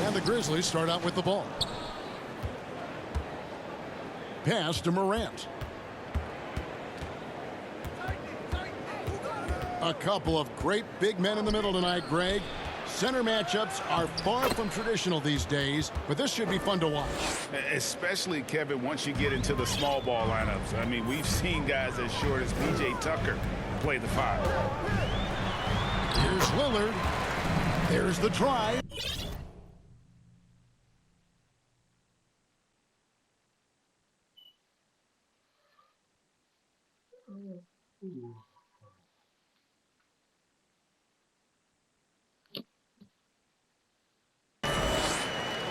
And the Grizzlies start out with the ball. Pass to Morant. A couple of great big men in the middle tonight, Greg. Center matchups are far from traditional these days, but this should be fun to watch. Especially, Kevin, once you get into the small ball lineups. I mean, we've seen guys as short as P.J. Tucker play the 5. Here's Lillard. There's the try.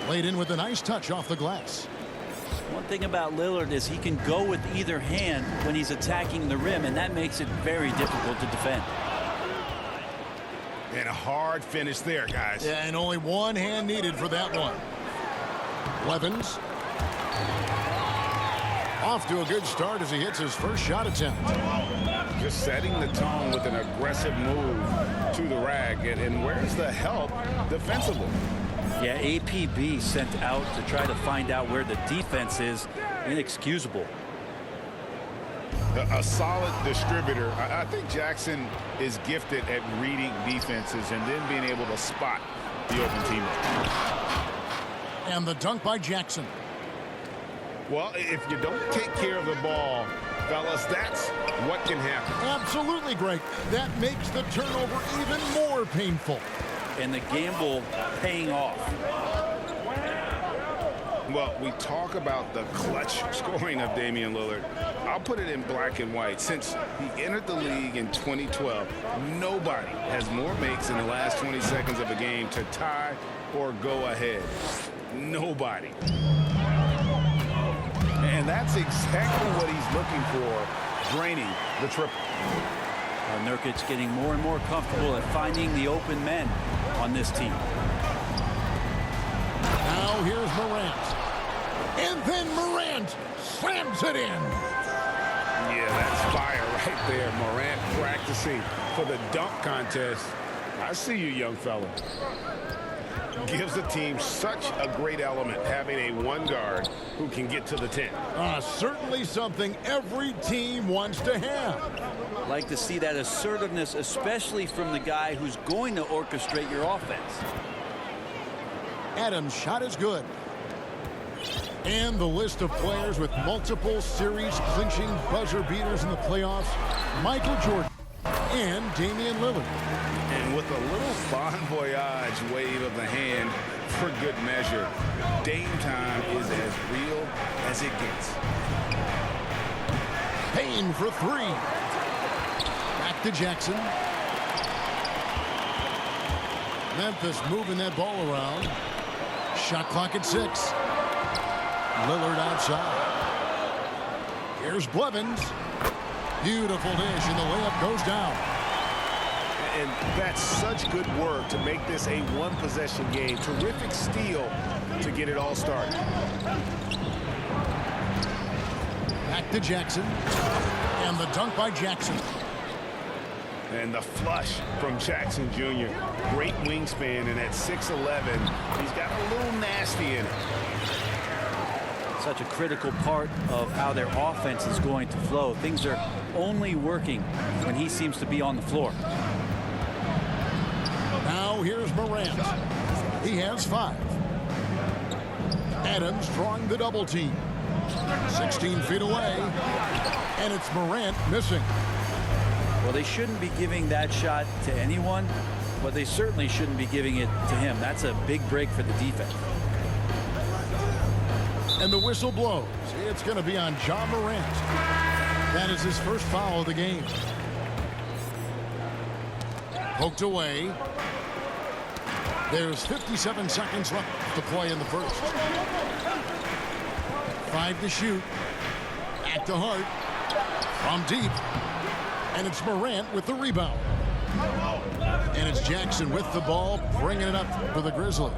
Laid in with a nice touch off the glass. One thing about Lillard is he can go with either hand when he's attacking the rim, and that makes it very difficult to defend. And a hard finish there, guys. Yeah, and only one hand needed for that one. Blevins. Off to a good start as he hits his first shot attempt. Just setting the tone with an aggressive move to the rack. And where's the help defensively? Yeah, APB sent out to try to find out where the defense is. Inexcusable. A solid distributor. I think Jackson is gifted at reading defenses and then being able to spot the open teammate. And the dunk by Jackson. Well, if you don't take care of the ball, fellas, that's what can happen. Absolutely, Greg. That makes the turnover even more painful. And the gamble paying off. Well, we talk about the clutch scoring of Damian Lillard. I'll put it in black and white. Since he entered the league in 2012, nobody has more makes in the last 20 seconds of a game to tie or go ahead. Nobody. And that's exactly what he's looking for, draining the triple. Nurkic getting more and more comfortable at finding the open men on this team. Now here's Morant. And then Morant slams it in. Yeah, that's fire right there. Morant practicing for the dunk contest. I see you, young fella. Gives the team such a great element having a one guard who can get to the 10. Certainly something every team wants to have. Like to see that assertiveness, especially from the guy who's going to orchestrate your offense. Adams' shot is good. And the list of players with multiple series-clinching buzzer beaters in the playoffs: Michael Jordan and Damian Lillard. And with a little bon voyage wave of the hand for good measure, Dame time is as real as it gets. Payne for 3. Back to Jackson. Memphis moving that ball around. Shot clock at 6. Lillard outside. Here's Blevins. Beautiful dish, and the layup goes down. And that's such good work to make this a one-possession game. Terrific steal to get it all started. Back to Jackson. And the dunk by Jackson. And the flush from Jackson Jr. Great wingspan, and at 6'11", he's got a little nasty in it. Such a critical part of how their offense is going to flow. Things are only working when he seems to be on the floor. Now here's Morant. He has 5. Adams drawing the double team. 16 feet away. And it's Morant missing. Well, they shouldn't be giving that shot to anyone, but they certainly shouldn't be giving it to him. That's a big break for the defense. And the whistle blows. It's going to be on Ja Morant. That is his first foul of the game. Poked away. There's 57 seconds left to play in the first. 5 to shoot. Back to Hart. From deep. And it's Morant with the rebound. And it's Jackson with the ball, bringing it up for the Grizzlies.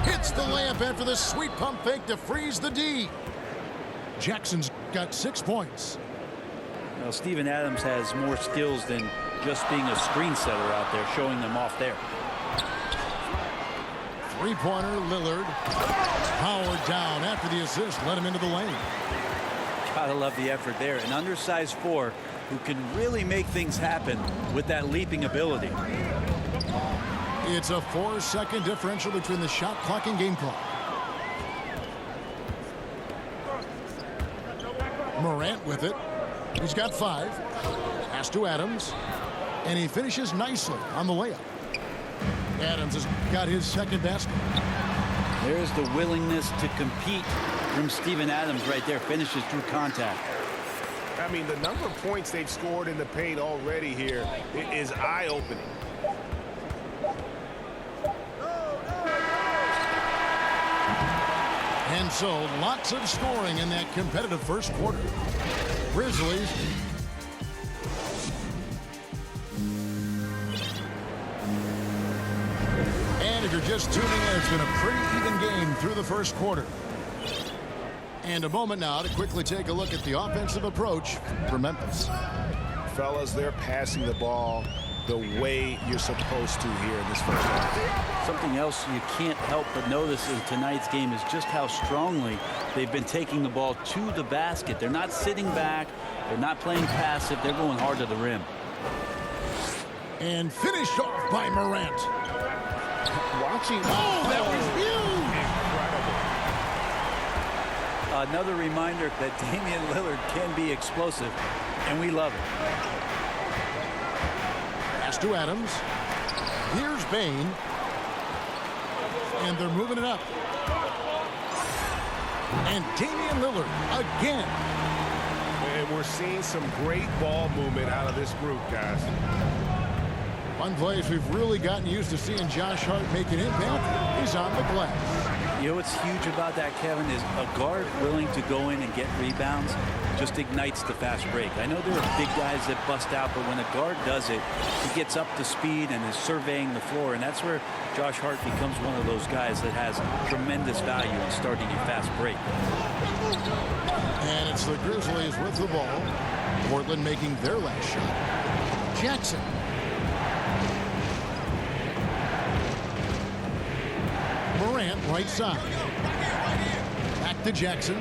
Hits the layup after the sweet pump fake to freeze the D. Jackson's got 6 points. Well, Steven Adams has more skills than just being a screen setter out there, showing them off there. Three-pointer, Lillard. Powered down after the assist. Let him into the lane. Gotta love the effort there. An undersized 4 who can really make things happen with that leaping ability. It's a 4-second differential between the shot clock and game clock. Morant with it. He's got 5. Pass to Adams. And he finishes nicely on the layup. Adams has got his second basket. There's the willingness to compete from Steven Adams right there. Finishes through contact. I mean, the number of points they've scored in the paint already here is eye-opening. And so, lots of scoring in that competitive first quarter. Grizzlies. And if you're just tuning in, it's been a pretty even game through the first quarter. And a moment now to quickly take a look at the offensive approach for Memphis. Fellas, they're passing the ball the way you're supposed to here in this first half. Something else you can't help but notice in tonight's game is just how strongly they've been taking the ball to the basket. They're not sitting back. They're not playing passive. They're going hard to the rim. And finished off by Morant. Watching. Oh, that was huge! Another reminder that Damian Lillard can be explosive, and we love it. Pass to Adams. Here's Bain. And they're moving it up. And Damian Lillard again. And we're seeing some great ball movement out of this group, guys. One place we've really gotten used to seeing Josh Hart make an impact is on the glass. You know what's huge about that, Kevin, is a guard willing to go in and get rebounds just ignites the fast break. I know there are big guys that bust out, but when a guard does it, he gets up to speed and is surveying the floor, and that's where Josh Hart becomes one of those guys that has tremendous value in starting a fast break. And it's the Grizzlies with the ball. Portland making their last shot. Jackson. Morant, right side. Back to Jackson.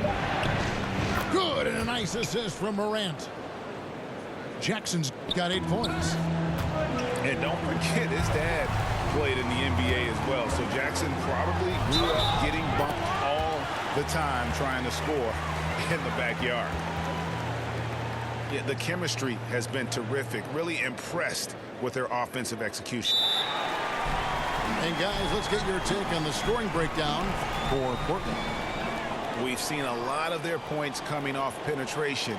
Good, and a nice assist from Morant. Jackson's got 8 points. And don't forget, his dad played in the NBA as well. So Jackson probably grew up getting bumped all the time trying to score in the backyard. Yeah, the chemistry has been terrific. Really impressed with their offensive execution. And guys, let's get your take on the scoring breakdown for Portland. We've seen a lot of their points coming off penetration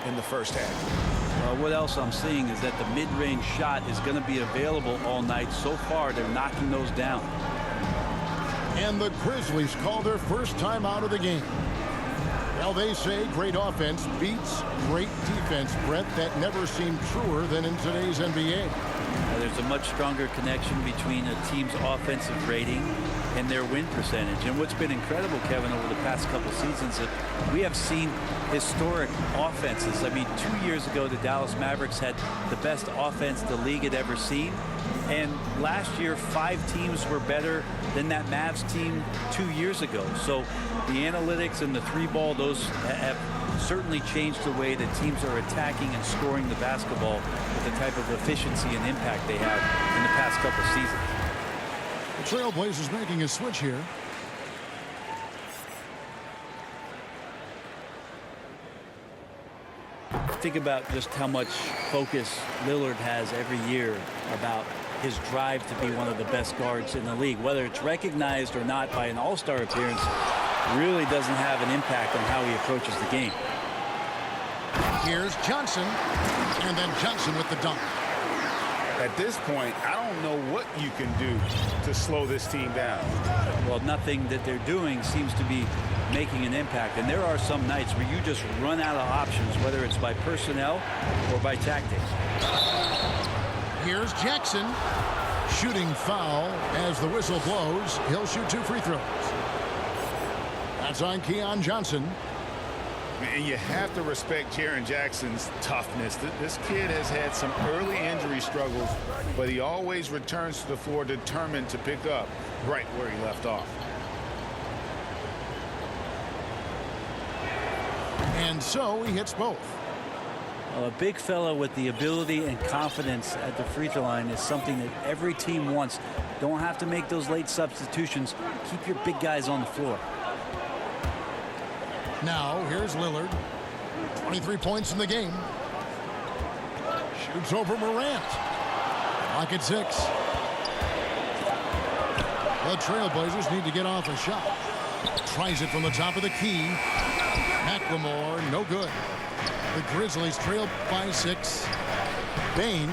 in the first half. What else I'm seeing is that the mid-range shot is going to be available all night. So far, they're knocking those down. And the Grizzlies call their first time out of the game. Well, they say great offense beats great defense, Brett. That never seemed truer than in today's NBA. There's a much stronger connection between a team's offensive rating and their win percentage. And what's been incredible, Kevin, over the past couple seasons, that we have seen historic offenses. I mean, 2 years ago, the Dallas Mavericks had the best offense the league had ever seen. And last year, 5 teams were better than that Mavs team 2 years ago. So the analytics and the 3-ball, those have certainly changed the way that teams are attacking and scoring the basketball with the type of efficiency and impact they have in the past couple seasons. The Trailblazers making a switch here. Think about just how much focus Lillard has every year about his drive to be one of the best guards in the league. Whether it's recognized or not by an all-star appearance really doesn't have an impact on how he approaches the game. Here's Johnson, and then Johnson with the dunk. At this point, I don't know what you can do to slow this team down. Well, nothing that they're doing seems to be making an impact. And there are some nights where you just run out of options, whether it's by personnel or by tactics. Here's Jackson. Shooting foul as the whistle blows. He'll shoot 2 free throws. That's on Keon Johnson. And you have to respect Jaren Jackson's toughness. This kid has had some early injury struggles, but he always returns to the floor determined to pick up right where he left off. And so he hits both. A big fella with the ability and confidence at the free throw line is something that every team wants. Don't have to make those late substitutions. Keep your big guys on the floor. Now here's Lillard. 23 points in the game. Shoots over Morant. Clock at 6. The Trailblazers need to get off a shot. Tries it from the top of the key. McLemore, no good. The Grizzlies trail by 6. Bain.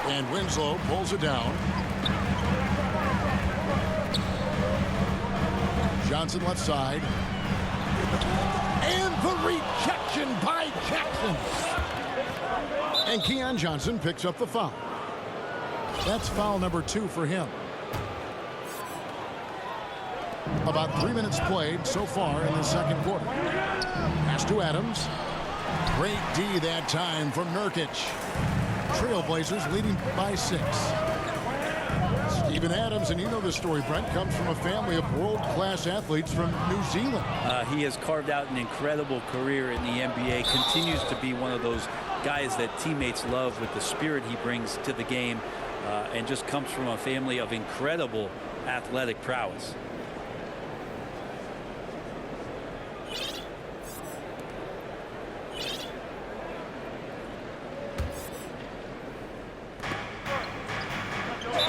And Winslow pulls it down. Johnson left side. And the rejection by Jackson. And Keon Johnson picks up the foul. That's foul number 2 for him. About 3 minutes played so far in the second quarter. Pass to Adams. Great D that time from Nurkic. Trailblazers leading by 6. Steven Adams, and you know the story, Brent, comes from a family of world-class athletes from New Zealand. He has carved out an incredible career in the NBA. Continues to be one of those guys that teammates love with the spirit he brings to the game, and just comes from a family of incredible athletic prowess.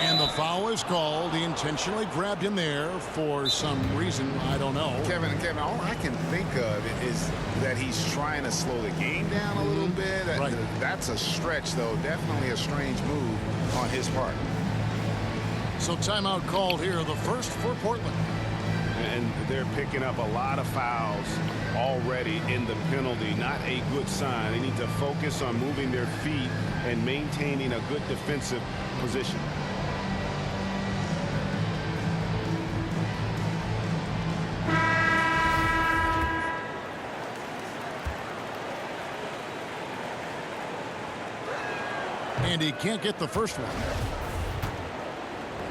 And the foul is called. He intentionally grabbed him there for some reason. I don't know. Kevin, all I can think of is that he's trying to slow the game down a little bit. Right. That's a stretch, though. Definitely a strange move on his part. So timeout called here, the first for Portland. And they're picking up a lot of fouls already in the penalty. Not a good sign. They need to focus on moving their feet and maintaining a good defensive position. And he can't get the first one.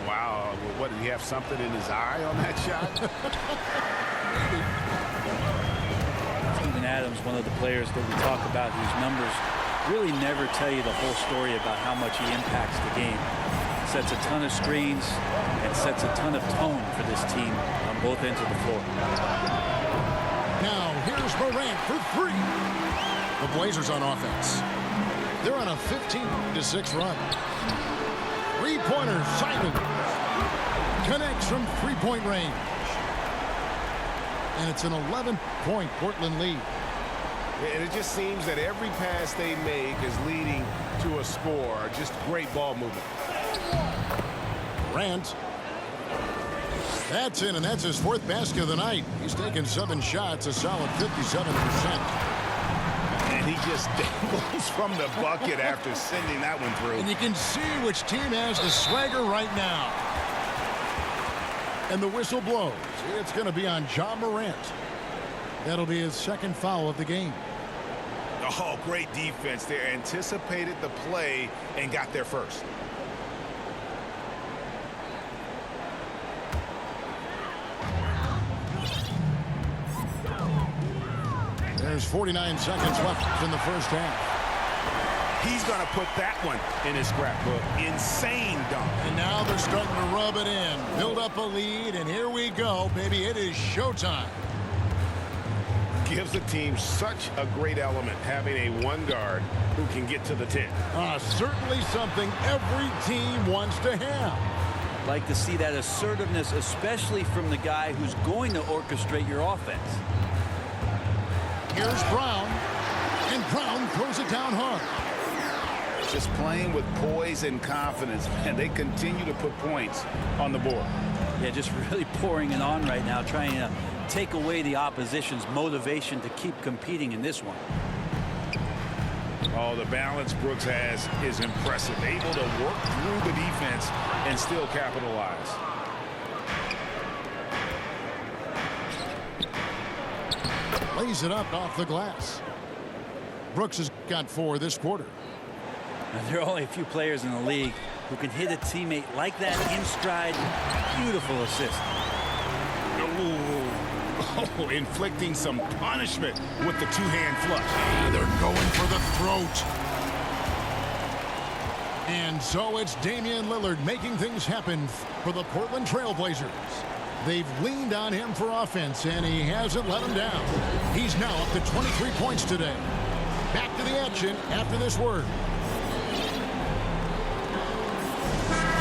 Wow, what, did he have something in his eye on that shot? Steven Adams, one of the players that we talk about whose numbers really never tell you the whole story about how much he impacts the game. Sets a ton of screens and sets a ton of tone for this team on both ends of the floor. Now here's Morant for 3. The Blazers on offense. They're on a 15-6 run. Three-pointer, Simon. Connects from three-point range. And it's an 11-point Portland lead. And it just seems that every pass they make is leading to a score. Just great ball movement. Morant. That's in, and that's his 4th basket of the night. He's taken 7 shots, a solid 57%. And he just dangles from the bucket after sending that one through. And you can see which team has the swagger right now. And the whistle blows. It's going to be on Ja Morant. That'll be his 2nd foul of the game. Oh, great defense there. Anticipated the play and got there first. There's 49 seconds left in the first half. He's going to put that one in his scrapbook. Insane dunk. And now they're starting to rub it in. Build up a lead, and here we go, baby. It is showtime. Gives the team such a great element, having a one guard who can get to the 10. Certainly something every team wants to have. Like to see that assertiveness, especially from the guy who's going to orchestrate your offense. Here's Brown, and Brown throws it down hard. Just playing with poise and confidence, and they continue to put points on the board. Yeah, just really pouring it on right now, trying to take away the opposition's motivation to keep competing in this one. Oh, the balance Brooks has is impressive. Able to work through the defense and still capitalize. lays it up off the glass. Brooks has got 4 this quarter. There are only a few players in the league who can hit a teammate like that in stride. Beautiful assist. Oh, inflicting some punishment with the two-hand flush. They're going for the throat. And so it's Damian Lillard making things happen for the Portland Trail Blazers. They've leaned on him for offense, and he hasn't let them down. He's now up to 23 points today. Back to the action after this word.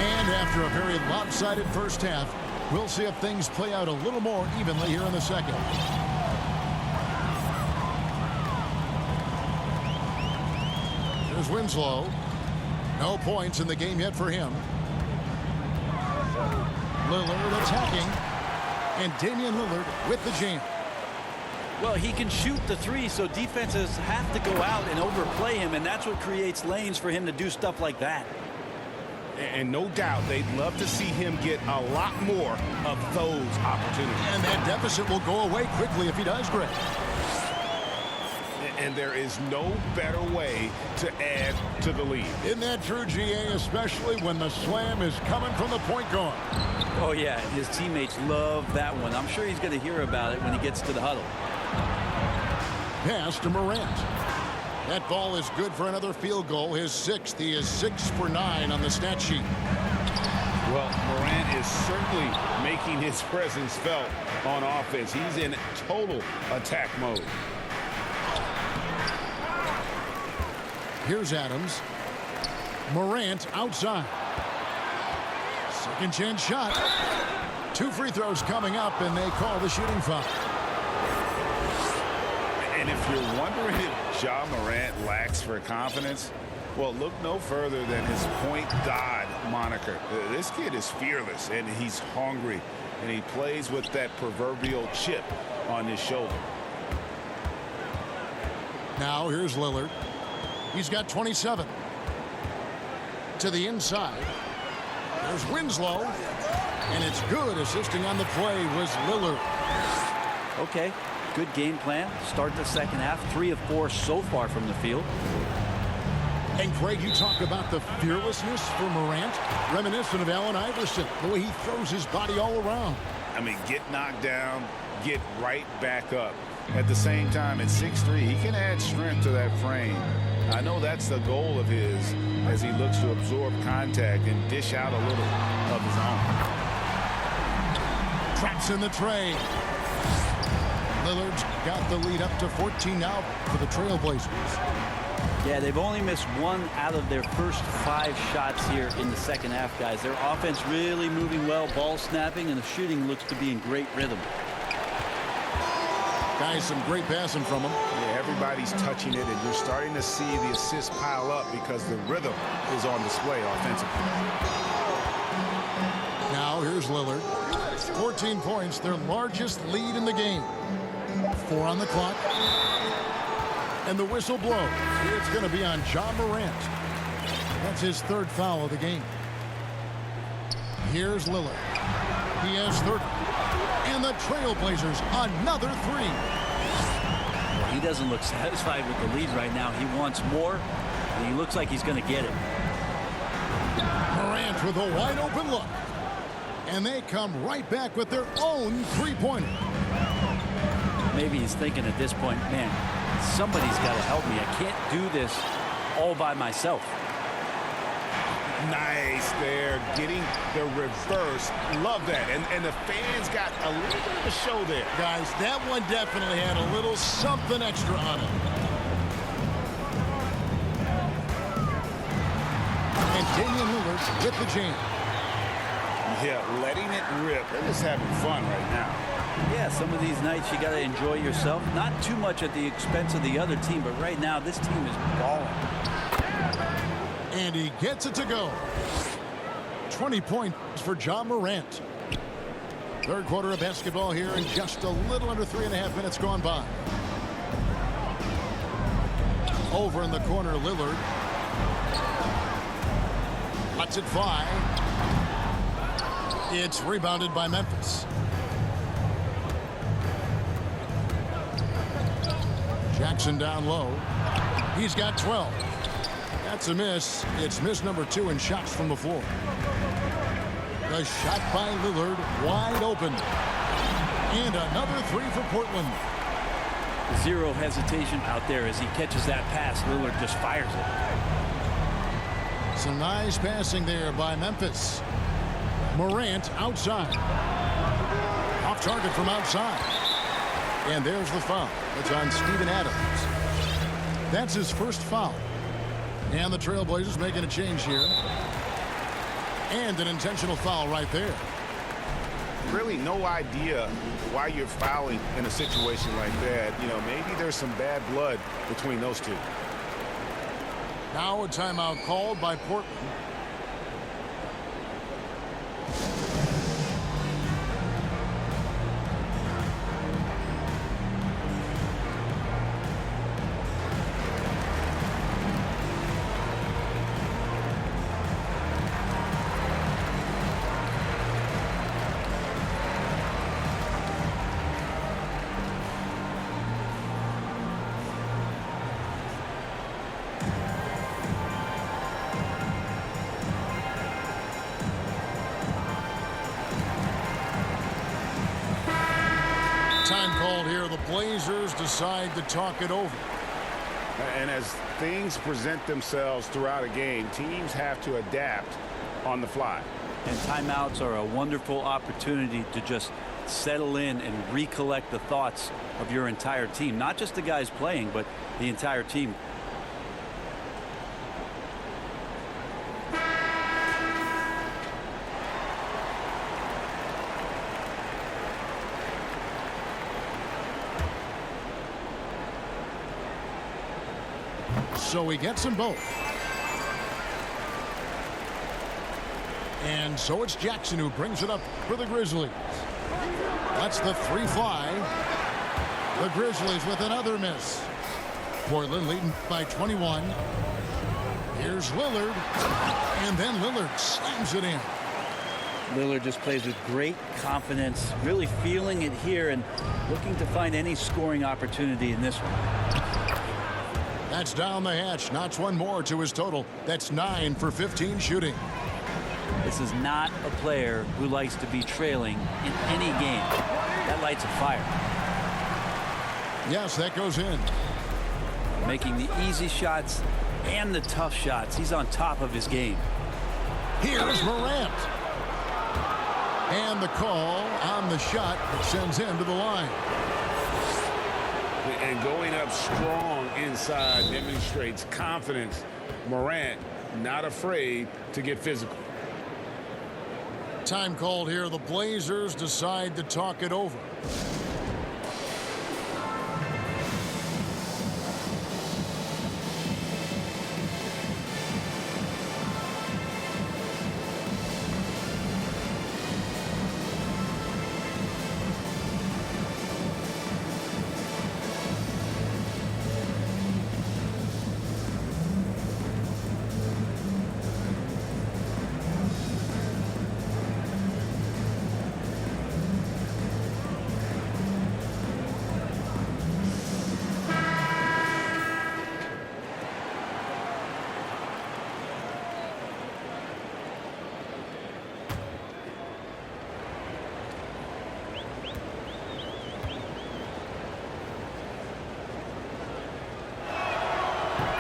And after a very lopsided first half, we'll see if things play out a little more evenly here in the second. Here's Winslow. No points in the game yet for him. Lillard attacking. And Damian Lillard with the jam. Well, he can shoot the three, so defenses have to go out and overplay him, and that's what creates lanes for him to do stuff like that. And no doubt they'd love to see him get a lot more of those opportunities. And that deficit will go away quickly if he does, Greg. And there is no better way to add to the lead. Isn't that true, GA, especially when the slam is coming from the point guard? Oh, yeah, his teammates love that one. I'm sure he's going to hear about it when he gets to the huddle. Pass to Morant. That ball is good for another field goal. His 6th. He is 6 for 9 on the stat sheet. Well, Morant is certainly making his presence felt on offense. He's in total attack mode. Here's Adams. Morant outside. Second chance shot. 2 free throws coming up, and they call the shooting foul. And if you're wondering if Ja Morant lacks for confidence, well, look no further than his point god moniker. This kid is fearless, and he's hungry, and he plays with that proverbial chip on his shoulder. Now here's Lillard. He's got 27. To the inside. There's Winslow. And it's good. Assisting on the play was Lillard. Okay, good game plan. Start the second half. 3 of 4 so far from the field. And Craig, you talk about the fearlessness for Morant. Reminiscent of Allen Iverson. The way he throws his body all around. I mean, get knocked down, get right back up. At the same time, at 6'3", he can add strength to that frame. I know that's the goal of his as he looks to absorb contact and dish out a little of his own. Traps in the tray. Lillard's got the lead up to 14 now for the Trailblazers. Yeah, they've only missed 1 out of their first 5 shots here in the second half, guys. Their offense really moving well, ball snapping, and the shooting looks to be in great rhythm. Guys, some great passing from him. Yeah, everybody's touching it, and you're starting to see the assists pile up because the rhythm is on display offensively. Now here's Lillard. 14 points, their largest lead in the game. 4 on the clock. And the whistle blows. It's going to be on Ja Morant. That's his 3rd foul of the game. Here's Lillard. He has 30. And the Trailblazers, another 3. Well, he doesn't look satisfied with the lead right now. He wants more, and he looks like he's going to get it. Morant with a wide open look. And they come right back with their own 3-pointer. Maybe he's thinking at this point, man, somebody's got to help me. I can't do this all by myself. Nice there, getting the reverse. Love that. And the fans got a little bit of a show there. Guys, that one definitely had a little something extra on it. And Damian Lillard with the jam. Yeah, letting it rip. They're just having fun right now. Yeah, some of these nights you got to enjoy yourself. Not too much at the expense of the other team, but right now this team is balling. And he gets it to go. 20 points for Ja Morant. 3rd quarter of basketball here, and just a little under 3.5 minutes gone by. Over in the corner, Lillard. Lets it fly. It's rebounded by Memphis. Jackson down low. He's got 12. That's a miss. It's miss number 2 in shots from the floor. The shot by Lillard, wide open. And another 3 for Portland. Zero hesitation out there as he catches that pass. Lillard just fires it. Some nice passing there by Memphis. Morant outside. Off target from outside. And there's the foul. It's on Steven Adams. That's his first foul. And the Trailblazers making a change here. And an intentional foul right there. Really no idea why you're fouling in a situation like that. You know, maybe there's some bad blood between those two. Now a timeout called by Portland. Time called here. The Blazers decide to talk it over. And as things present themselves throughout a game, teams have to adapt on the fly. And timeouts are a wonderful opportunity to just settle in and recollect the thoughts of your entire team. Not just the guys playing, but the entire team. So he gets them both. And so it's Jackson who brings it up for the Grizzlies. That's the 3 fly. The Grizzlies with another miss. Portland leading by 21. Here's Lillard. And then Lillard slams it in. Lillard just plays with great confidence, really feeling it here and looking to find any scoring opportunity in this one. That's down the hatch. Knocks one more to his total. That's 9 for 15 shooting. This is not a player who likes to be trailing in any game. That lights a fire. Yes, that goes in. Making the easy shots and the tough shots. He's on top of his game. Here's Morant. And the call on the shot that sends him to the line. And going up strong inside demonstrates confidence. Morant not afraid to get physical. Time called here. The Blazers decide to talk it over.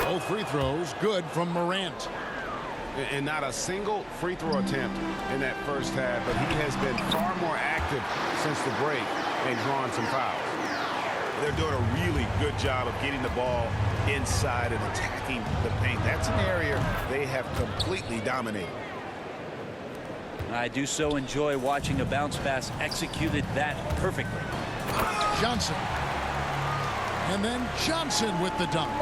Both free throws good from Morant. And not a single free throw attempt in that first half, but he has been far more active since the break and drawn some fouls. They're doing a really good job of getting the ball inside and attacking the paint. That's an area they have completely dominated. I do so enjoy watching a bounce pass executed that perfectly. Johnson. And then Johnson with the dunk.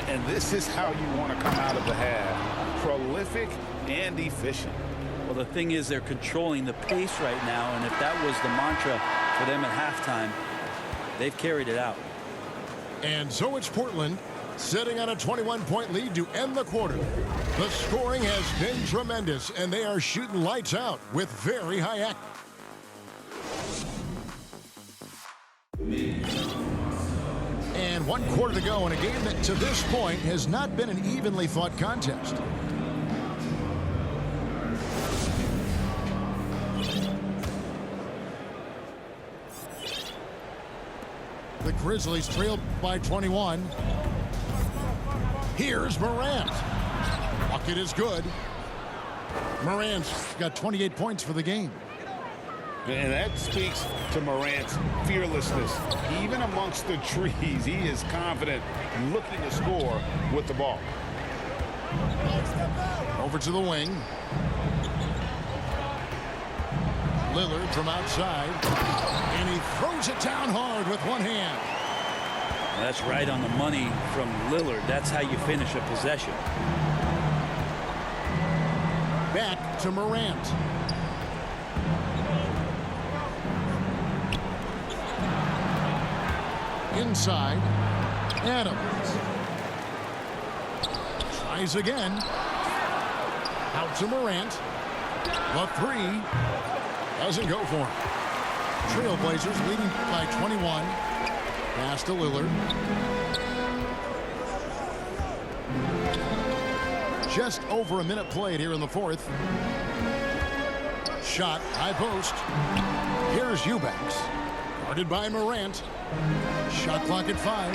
And this is how you want to come out of the half. Prolific and efficient. Well, the thing is they're controlling the pace right now, and if that was the mantra for them at halftime, they've carried it out. And so it's Portland sitting on a 21-point lead to end the quarter. The scoring has been tremendous, and they are shooting lights out with very high act. And And 1 quarter to go in a game that to this point has not been an evenly fought contest. The Grizzlies trail by 21. Here's Morant. Bucket is good. Morant's got 28 points for the game. And that speaks to Morant's fearlessness. Even amongst the trees, he is confident, looking to score with the ball. Over to the wing. Lillard from outside. And he throws it down hard with one hand. That's right on the money from Lillard. That's how you finish a possession. Back to Morant. Inside. Adams. Tries again. Out to Morant. The three. Doesn't go for him. Trailblazers leading by 21. Pass to Lillard. Just over a minute played here in the fourth. Shot, high post. Here's Eubanks. Guarded by Morant. Shot clock at 5.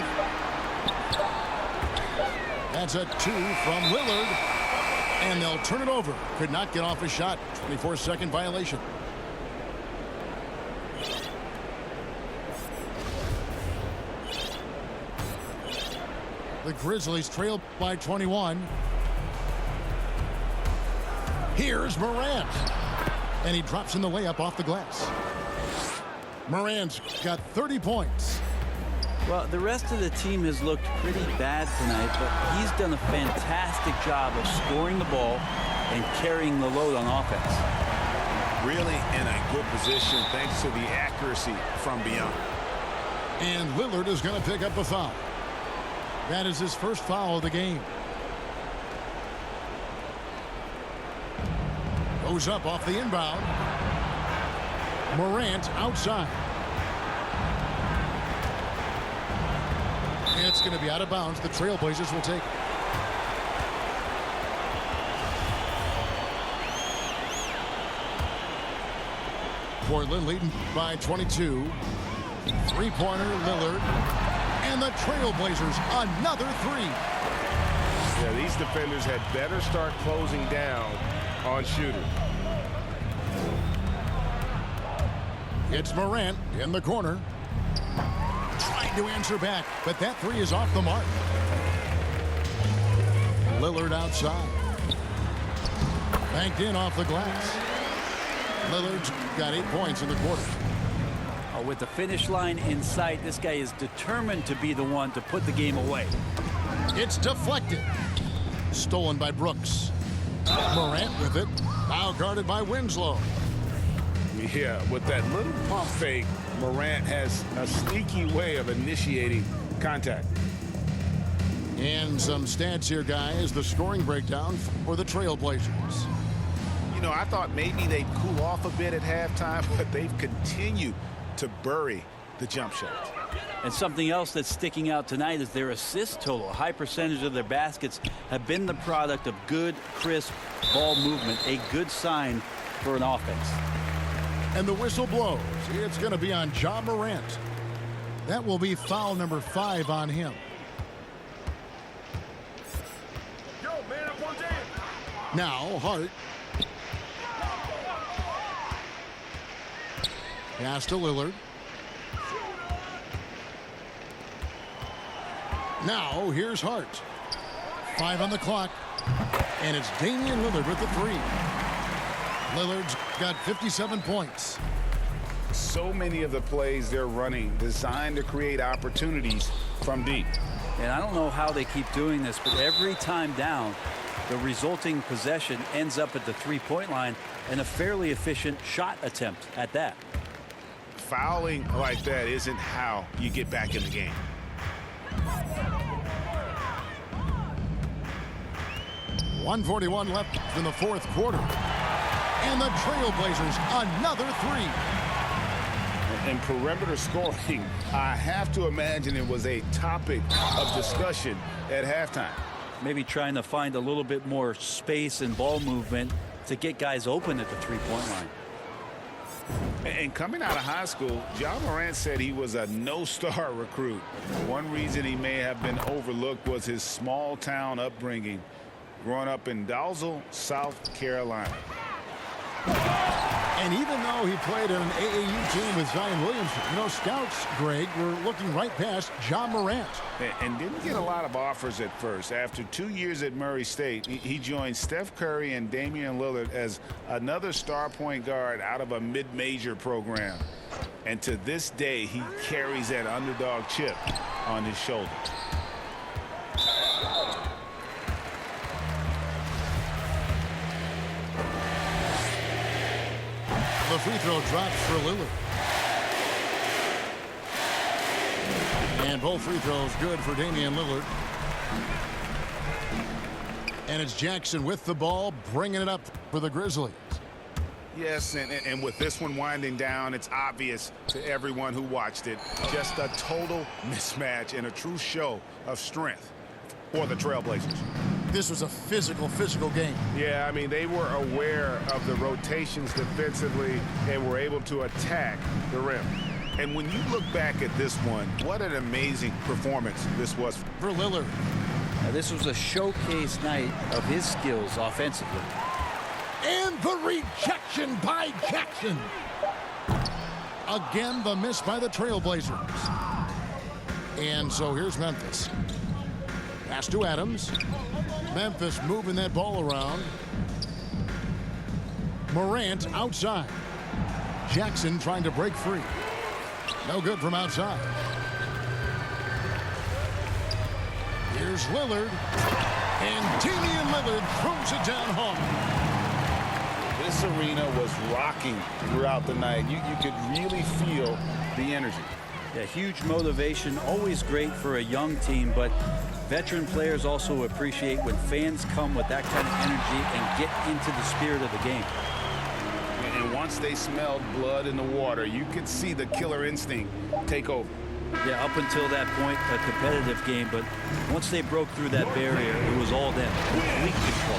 That's a 2 from Lillard. And they'll turn it over. Could not get off a shot. 24-second violation. The Grizzlies trail by 21. Here's Morant. And he drops in the layup off the glass. Morant's got 30 points. Well, the rest of the team has looked pretty bad tonight, but he's done a fantastic job of scoring the ball and carrying the load on offense. Really in a good position thanks to the accuracy from beyond. And Lillard is going to pick up a foul. That is his first foul of the game. Goes up off the inbound. Morant outside. It's going to be out of bounds. The Trailblazers will take it. Portland leading by 22. Three-pointer, Lillard. And the Trailblazers, another three. Yeah, these defenders had better start closing down on shooters. It's Morant in the corner. Trying to answer back, but that three is off the mark. Lillard outside. Banked in off the glass. Lillard's got 8 points in the quarter. Oh, with the finish line in sight, this guy is determined to be the one to put the game away. It's deflected. Stolen by Brooks. Morant with it. Now guarded by Winslow. Yeah, with that little pump fake, Morant has a sneaky way of initiating contact. And some stats here, guys. The scoring breakdown for the Trailblazers. You know, I thought maybe they'd cool off a bit at halftime, but they've continued to bury the jump shot. And something else that's sticking out tonight is their assist total. A high percentage of their baskets have been the product of good, crisp ball movement, a good sign for an offense. And the whistle blows. It's going to be on Ja Morant. That will be foul number 5 on him. Now Hart. Pass to Lillard. Now here's Hart. 5 on the clock. And it's Damian Lillard with the 3. Lillard's got 57 points. So many of the plays they're running designed to create opportunities from deep. And I don't know how they keep doing this, but every time down, the resulting possession ends up at the three-point line and a fairly efficient shot attempt at that. Fouling like that isn't how you get back in the game. .141 left in the fourth quarter. And the Trailblazers, another 3. And perimeter scoring, I have to imagine it was a topic of discussion at halftime. Maybe trying to find a little bit more space and ball movement to get guys open at the three-point line. And coming out of high school, Ja Morant said he was a no-star recruit. One reason he may have been overlooked was his small-town upbringing, growing up in Dalzell, South Carolina. And even though he played on an AAU team with Zion Williamson, scouts, Greg, were looking right past Ja Morant. And didn't get a lot of offers at first. After 2 years at Murray State, he joined Steph Curry and Damian Lillard as another star point guard out of a mid-major program. And to this day, he carries that underdog chip on his shoulder. The free throw drops for Lillard. And both free throws good for Damian Lillard. And it's Jackson with the ball, bringing it up for the Grizzlies. Yes, and with this one winding down, it's obvious to everyone who watched it. Just a total mismatch and a true show of strength for the Trailblazers. This was a physical game. Yeah, I mean, they were aware of the rotations defensively and were able to attack the rim. And when you look back at this one, what an amazing performance this was For Lillard. Now, this was a showcase night of his skills offensively. And the rejection by Jackson. Again, the miss by the Trailblazers. And so here's Memphis. Pass to Adams. Memphis moving that ball around. Morant outside. Jackson trying to break free. No good from outside. Here's Lillard. And Damian Lillard throws it down hard. This arena was rocking throughout the night. You could really feel the energy. Yeah, huge motivation, always great for a young team, but veteran players also appreciate when fans come with that kind of energy and get into the spirit of the game. And once they smelled blood in the water, you could see the killer instinct take over. Yeah, up until that point, a competitive game, but once they broke through that barrier, it was all them. Complete control.